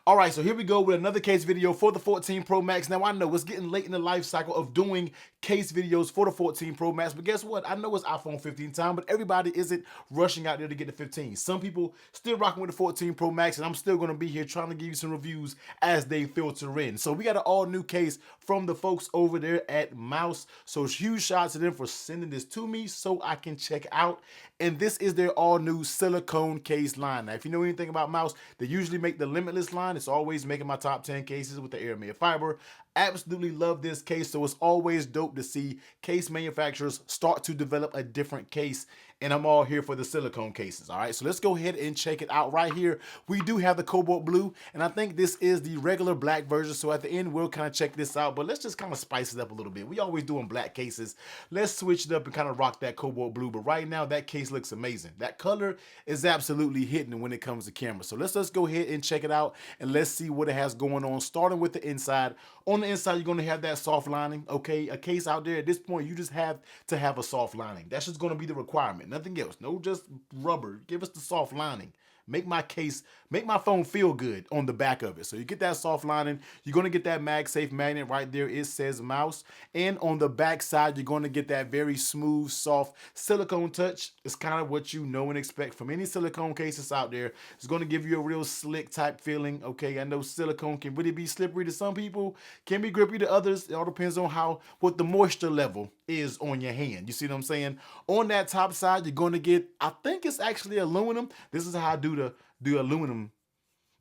All right, so here we go with another case video for the 14 Pro Max. Now, I know it's getting late in the life cycle of doing case videos for the 14 Pro Max, but guess what? I know it's iPhone 15 time, but everybody isn't rushing out there to get the 15. Some people still rocking with the 14 Pro Max, and I'm still going to be here trying to give you some reviews as they filter in. So we got an all-new case from the folks over there at Mous. So huge shout out to them for sending this to me so I can check out. And this is their all-new silicone case line. Now, if you know anything about Mous, they usually make the Limitless line. It's always making my top 10 cases with the aramid fiber. Absolutely love this case, so it's always dope to see case manufacturers start to develop a different case, and I'm all here for the silicone cases. All right, so let's go ahead and check it out. Right here we do have the cobalt blue, and I think this is the regular black version, so at the end we'll kind of check this out, but let's just kind of spice it up a little bit. We always doing black cases. Let's switch it up and kind of rock that cobalt blue, but right now that case looks amazing. That color is absolutely hitting when it comes to camera. So let's go ahead and check it out, and let's see what it has going on, starting with the inside. On the inside, you're going to have that soft lining, okay? A case out there, at this point, you just have to have a soft lining. That's just going to be the requirement, nothing else. No just rubber. Give us the soft lining. Make my case, make my phone feel good on the back of it. So you get that soft lining. You're going to get that MagSafe magnet right there. It says Mous. And on the back side, you're going to get that very smooth, soft silicone touch. It's kind of what you know and expect from any silicone cases out there. It's going to give you a real slick type feeling. Okay, I know silicone can really be slippery to some people, can be grippy to others. It all depends on what the moisture level is on your hand. You see what I'm saying? On that top side, you're going to get, I think it's actually aluminum. This is how I do the aluminum.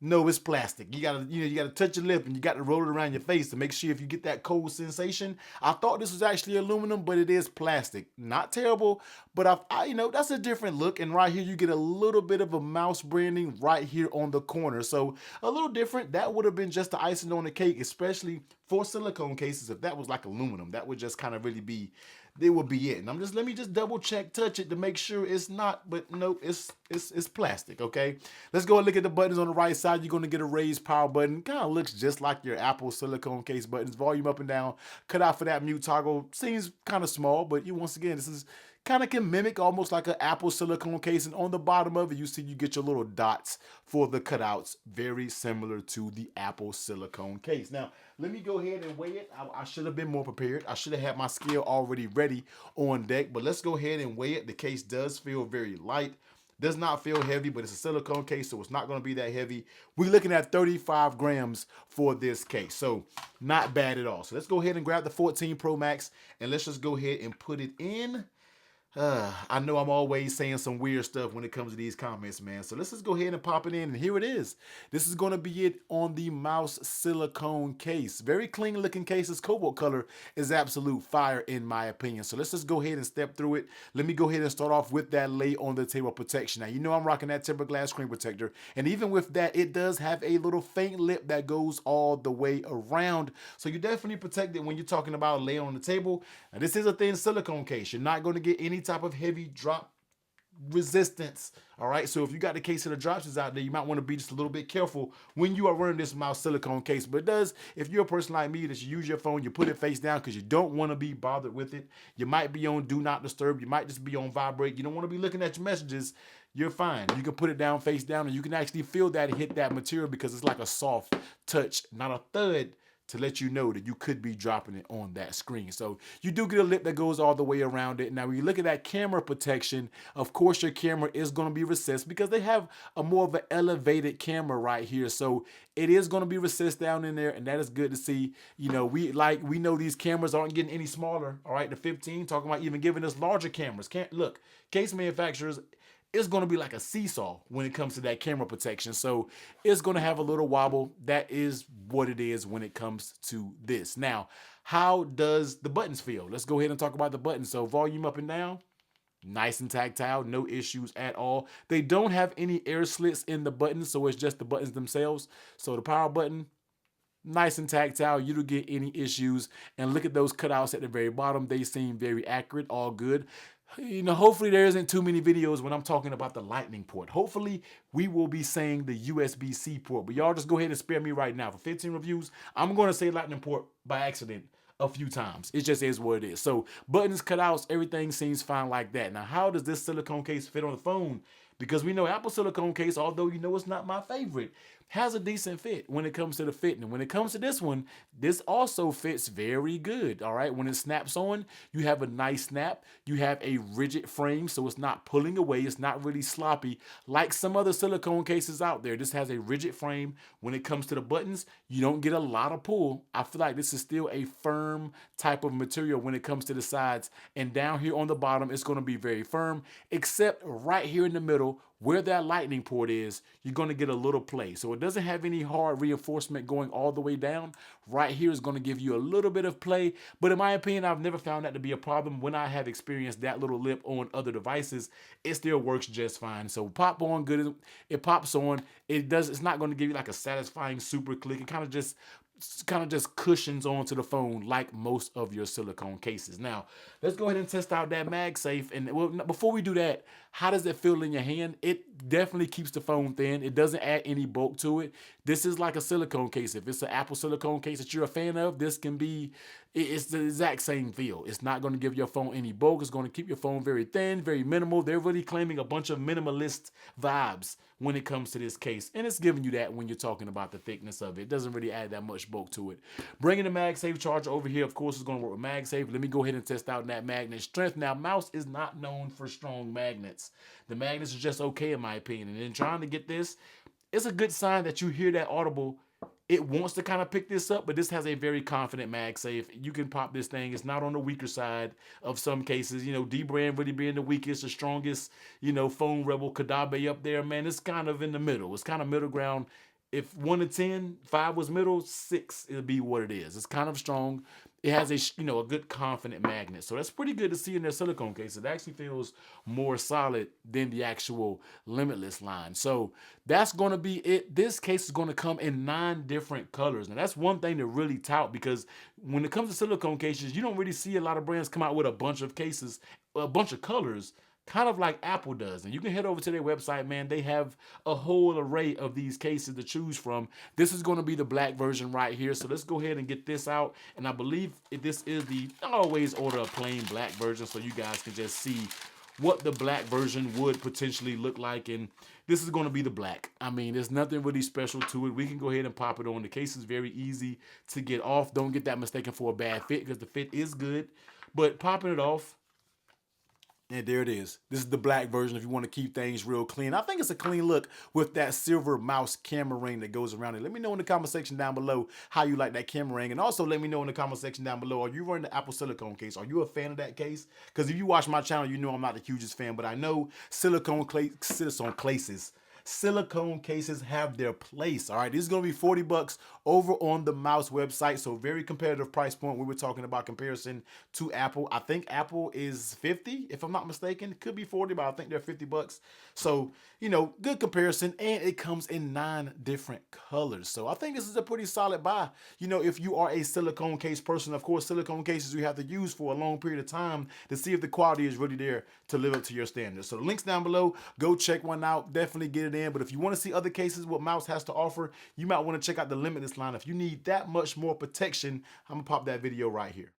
No, it's plastic. You gotta touch your lip and you got to roll it around your face to make sure if you get that cold sensation. I thought this was actually aluminum, but it is plastic. Not terrible, but that's a different look. And right here, you get a little bit of a Mous branding right here on the corner. So a little different. That would have been just the icing on the cake, especially for silicone cases. If that was like aluminum, that would just kind of really be, it would be it. And let me just double check, touch it to make sure it's not, but nope, it's plastic, okay? Let's go and look at the buttons on the right side. You're gonna get a raised power button. Kind of looks just like your Apple Silicone Case buttons. Volume up and down, cut out for that mute toggle. Seems kind of small, but once again, this is kind of can mimic almost like an Apple Silicone Case. And on the bottom of it, you get your little dots for the cutouts, very similar to the Apple Silicone Case. Now, let me go ahead and weigh it. I should have been more prepared. I should have had my scale already ready on deck, but let's go ahead and weigh it. The case does feel very light. Does not feel heavy, but it's a silicone case, so it's not going to be that heavy. We're looking at 35 grams for this case, so not bad at all. So let's go ahead and grab the 14 Pro Max, and let's just go ahead and put it in. I know I'm always saying some weird stuff when it comes to these comments, man. So let's just go ahead and pop it in, and here it is. This is going to be it on the Mous Silicone Case. Very clean looking case. This cobalt color is absolute fire in my opinion. So let's just go ahead and step through it. Let me go ahead and start off with that lay on the table protection. Now, you know I'm rocking that tempered glass screen protector, and even with that, it does have a little faint lip that goes all the way around. So you're definitely protected when you're talking about lay on the table. Now, this is a thin silicone case. You're not going to get any type of heavy drop resistance. All right, so if you got the case of the drops out there, you might want to be just a little bit careful when you are wearing this Mous Silicone Case. But it does, if you're a person like me that you use your phone, you put it face down because you don't want to be bothered with it. You might be on do not disturb. You might just be on vibrate. You don't want to be looking at your messages. You're fine. You can put it down face down, and you can actually feel that hit that material because it's like a soft touch, not a thud, to let you know that you could be dropping it on that screen. So you do get a lip that goes all the way around it. Now, when you look at that camera protection, of course your camera is going to be recessed because they have a more of an elevated camera right here. So it is going to be recessed down in there, and that is good to see. We know these cameras aren't getting any smaller. All right, the 15 talking about even giving us larger cameras. Look, case manufacturers, it's going to be like a seesaw when it comes to that camera protection. So it's going to have a little wobble. That is what it is when it comes to this. Now, how does the buttons feel? Let's go ahead and talk about the buttons. So volume up and down, nice and tactile, no issues at all. They don't have any air slits in the buttons, so it's just the buttons themselves. So the power button, nice and tactile. You don't get any issues. And look at those cutouts at the very bottom. They seem very accurate, all good. Hopefully there isn't too many videos when I'm talking about the lightning port. Hopefully we will be saying the USB-C port, but y'all just go ahead and spare me right now. For 15 reviews, I'm going to say lightning port by accident a few times. It just is what it is. So buttons, cutouts, everything seems fine like that. Now, how does this silicone case fit on the phone? Because we know Apple Silicone Case, although it's not my favorite, has a decent fit when it comes to the fitting. And when it comes to this one, this also fits very good. All right. When it snaps on, you have a nice snap. You have a rigid frame, so it's not pulling away. It's not really sloppy like some other silicone cases out there. This has a rigid frame. When it comes to the buttons, you don't get a lot of pull. I feel like this is still a firm type of material when it comes to the sides. And down here on the bottom, it's going to be very firm, except right here in the middle where that lightning port is, you're going to get a little play. So it doesn't have any hard reinforcement going all the way down. Right here is going to give you a little bit of play. But in my opinion, I've never found that to be a problem. When I have experienced that little lip on other devices, it still works just fine. So pop on good. It pops on. It's not going to give you like a satisfying super click. It kind of just cushions onto the phone like most of your silicone cases. Now, let's go ahead and test out that MagSafe. And well, before we do that, how does it feel in your hand? It definitely keeps the phone thin. It doesn't add any bulk to it. This is like a silicone case. If it's an Apple silicone case that you're a fan of, this can be, it's the exact same feel. It's not going to give your phone any bulk. It's going to keep your phone very thin, very minimal. They're really claiming a bunch of minimalist vibes when it comes to this case. And it's giving you that when you're talking about the thickness of it. It doesn't really add that much bulk to it. Bringing the MagSafe charger over here, of course, is going to work with MagSafe. Let me go ahead and test out that magnet strength. Now, Mous is not known for strong magnets. The magnets are just okay in my opinion. And in trying to get this, it's a good sign that you hear that audible. It wants to kind of pick this up, but this has a very confident MagSafe. You can pop this thing. It's not on the weaker side of some cases. You know, D-Brand really being the weakest, the strongest, you know, phone rebel, Kadabe up there, man. It's kind of in the middle. It's kind of middle ground. If 1 to 10, 5 was middle, 6 it'll be what it is. It's kind of strong. It has a good confident magnet. So that's pretty good to see in their silicone case. It actually feels more solid than the actual Limitless line. So that's going to be it. This case is going to come in 9 different colors. Now that's one thing to really tout, because when it comes to silicone cases, you don't really see a lot of brands come out with a bunch of cases, a bunch of colors, kind of like Apple does. And you can head over to their website, man. They have a whole array of these cases to choose from. This is going to be the black version right here. So let's go ahead and get this out. And I believe this is I always order a plain black version so you guys can just see what the black version would potentially look like. And this is going to be the black. I mean, there's nothing really special to it. We can go ahead and pop it on. The case is very easy to get off. Don't get that mistaken for a bad fit, because the fit is good. But popping it off, and there it is. This is the black version if you want to keep things real clean. I think it's a clean look with that silver Mous camera ring that goes around it. Let me know in the comment section down below how you like that camera ring. And also let me know in the comment section down below, are you running the Apple Silicone Case? Are you a fan of that case? Because if you watch my channel, you know I'm not the hugest fan, but I know silicone cases have their place. All right, this is going to be 40 bucks over on the Mous website. So very competitive price point. We were talking about comparison to Apple. I think Apple is 50, if I'm not mistaken. It could be 40, but I think they're 50 bucks. So, you know, good comparison. And it comes in 9 different colors. So I think this is a pretty solid buy. You know, if you are a silicone case person, of course, silicone cases you have to use for a long period of time to see if the quality is really there to live up to your standards. So the link's down below. Go check one out. Definitely get it in. But if you want to see other cases, what Mous has to offer, you might want to check out the Limitless line. If you need that much more protection, I'm going to pop that video right here.